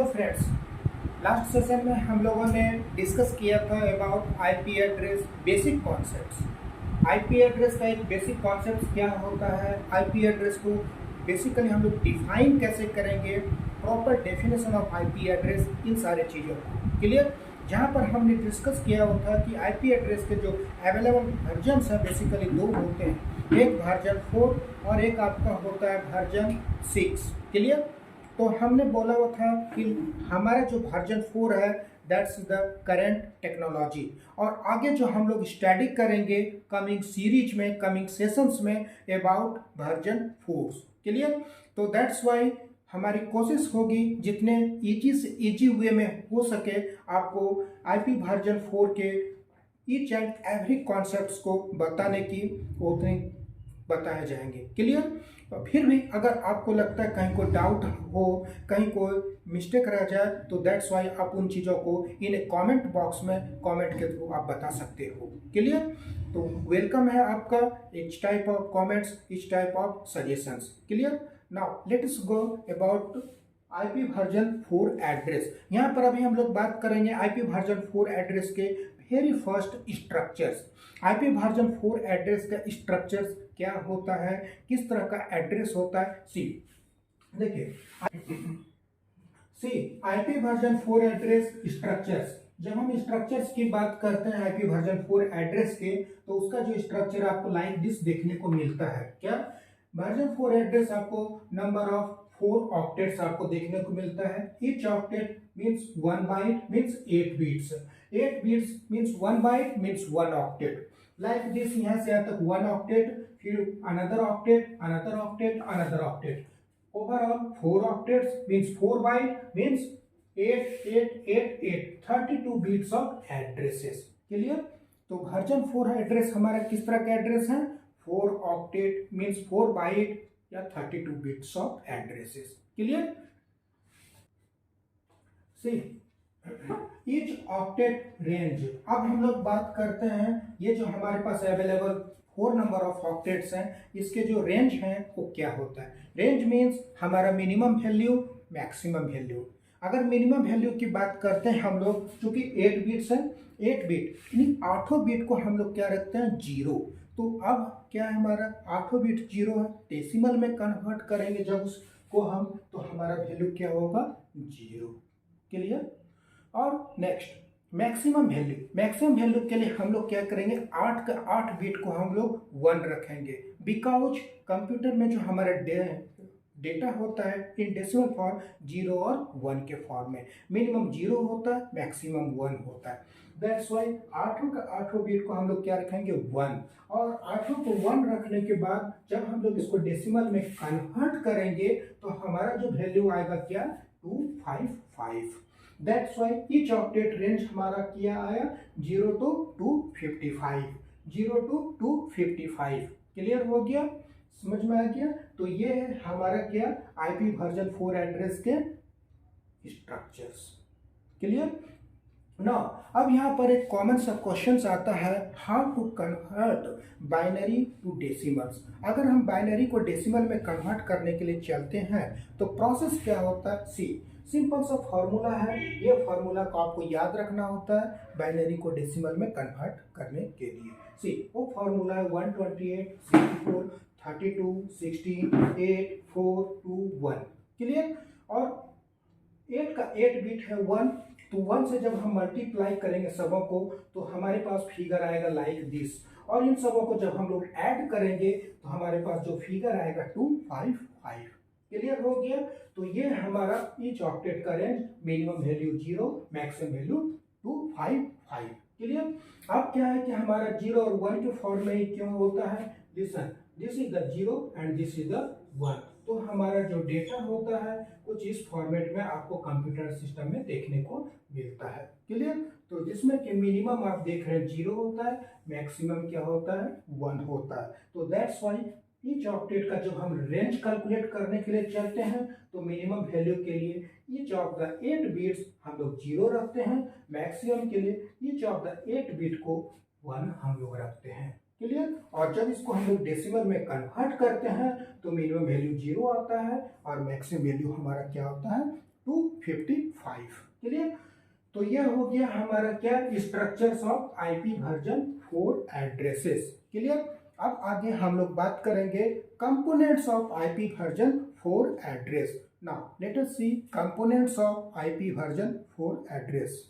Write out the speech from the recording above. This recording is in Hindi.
Hello friends. लास्ट सेशन में हम लोगों ने डिस्कस किया था about IP address basic concepts. IP address का एक बेसिक कॉन्सेप्ट क्या होता है, आईपी एड्रेस को बेसिकली हम लोग डिफाइन कैसे करेंगे, proper definition of IP address, इन सारे चीज़ों को क्लियर। जहाँ पर हमने डिस्कस किया हुआ था कि आईपी एड्रेस के जो अवेलेबल वर्जन्स हैं बेसिकली दो होते हैं, एक वर्जन 4 और एक आपका होता है वर्जन 6 क्लियर। तो हमने बोला हुआ था कि हमारा जो वर्जन 4 है दैट्स द करेंट टेक्नोलॉजी, और आगे जो हम लोग स्टडी करेंगे कमिंग सीरीज में, कमिंग सेशंस में अबाउट वर्जन 4 क्लियर। तो दैट्स वाई हमारी कोशिश होगी जितने इजी से इजी वे में हो सके आपको आईपी वर्जन 4 के ईच एंड एवरी कॉन्सेप्ट्स को बताने की उतनी बताए जाएंगे क्लियर। तो फिर भी अगर आपको लगता है कहीं कोई डाउट हो, कहीं कोई मिस्टेक रह जाए, तो दैट्स वाई आप उन चीज़ों को इन कमेंट बॉक्स में कमेंट के थ्रू आप बता सकते हो क्लियर। तो वेलकम है आपका etch type of comments, etch type of suggestions clear. Now let us go about IP version 4 address. यहाँ पर अभी हम लोग बात करेंगे आईपी वर्जन 4 एड्रेस के very first structures. IP version 4 address का स्ट्रक्चर्स क्या होता है, किस तरह का एड्रेस होता है। सी देखिए, आईपी वर्जन 4 एड्रेस स्ट्रक्चर्स। जब हम स्ट्रक्चर्स की बात करते हैं आईपी वर्जन 4 एड्रेस के, तो उसका जो स्ट्रक्चर आपको लाइक दिस देखने को मिलता है। क्या वर्जन 4 एड्रेस आपको नंबर ऑफ 4 ऑक्टेट्स आपको देखने को मिलता है। Each octet means 1 byte means 8 bits, 8 bits means 1 byte means 1 octet. Like this यहाँ से आता है 1 ऑक्टेट, फिर another octet, another octet, another octet. Overall 4 octets means 4 byte means 8 8 8 8 32 bits of addresses clear. तो वर्जन 4 एड्रेस हमारा किस तरह का एड्रेस है, 4 ऑक्टेट मीन्स 4 बाइट या 32 bits of addresses clear. See each octet range. अब हम लोग बात करते हैं ये जो हमारे पास अवेलेबल 4 नंबर ऑफ ऑक्टेट्स हैं, इसके जो रेंज हैं वो क्या होता है। रेंज मीन्स हमारा मिनिमम वैल्यू, मैक्सिमम वैल्यू। अगर मिनिमम वैल्यू की बात करते हैं हम लोग, चूंकि 8 बिट्स हैं, 8 बिट इन 8 बिट को हम लोग क्या रखते हैं, जीरो। तो अब क्या है, हमारा 8 बिट जीरो है, डेसिमल में कन्वर्ट करेंगे जब उसको हम, तो हमारा वैल्यू क्या होगा, जीरो क्लियर। और next maximum value, maximum value के लिए हम लोग क्या करेंगे, 8 का 8 बिट को हम लोग 1 रखेंगे, बिकॉज कंप्यूटर में जो हमारा डेटा होता है इन डेसिमल फॉर्म 0 और 1 के फॉर्म में, मिनिमम 0 होता है, मैक्सिमम 1 होता है। दैट्स वाई 8 का 8 बिट को हम लोग क्या रखेंगे, 1। और 8 को 1 रखने के बाद जब हम लोग इसको डेसिमल में कन्वर्ट करेंगे तो हमारा जो वैल्यू आएगा क्या, 255। That's why each octet range हमारा क्या आया, 0 to 255, 0 to 255 क्लियर हो गया, समझ में आ गया। तो ये है हमारा क्या, आईपी वर्जन 4 एड्रेस के स्ट्रक्चर्स क्लियर। ना अब यहाँ पर एक कॉमन सा क्वेश्चन आता है, how to convert binary to decimals. अगर हम बाइनरी को डेसिमल में कन्वर्ट करने के लिए चलते हैं तो प्रोसेस क्या होता है। सी सिंपल सा फॉर्मूला है, ये फॉर्मूला को आपको याद रखना होता है बाइनरी को डेसिमल में कन्वर्ट करने के लिए। सी वो फॉर्मूला है 128 64 32 16 8 4 2 1 क्लियर। और 8 का 8 बिट है 1, तो 1 से जब हम मल्टीप्लाई करेंगे सबों को तो हमारे पास फिगर आएगा लाइक दिस, और इन सबों को जब हम लोग ऐड करेंगे तो हमारे पास जो फिगर आएगा 255 क्लियर हो गया। तो ये हमारा ईच ऑक्टेट का range, minimum value 0, maximum value 255 clear. अब क्या है कि हमारा 0 और 1 के फॉर्म में ही क्यों होता है, listen this is the 0 and this is the 1। तो हमारा जो डेटा होता है कुछ इस फॉर्मेट में आपको कंप्यूटर सिस्टम में देखने को मिलता है क्लियर। तो जिसमें कि मिनिमम आप देख रहे हैं 0 होता है, मैक्सिमम क्या होता है, 1 होता है। तो दैट्स वाई ईच ऑक्टेट का जब हम रेंज कैलकुलेट करने के लिए चलते हैं तो मिनिमम वैल्यू के लिए ईच ऑफ द 8 बिट्स हम लोग 0 रखते हैं, मैक्सिमम के लिए ईच ऑफ द 8 बिट को 1 हम लोग रखते हैं क्लियर। और जब इसको हम लोग डेसिमल में कन्वर्ट करते हैं तो मिनिमम वैल्यू 0 आता है और मैक्सिमम वैल्यू हमारा क्या होता है, 255। क्लियर? तो यह हो गया हमारा क्या, structures of IP version 4 addresses. Clear? अब आगे हम लोग बात करेंगे components of IP version 4 address. Now let us see components of IP version 4 address.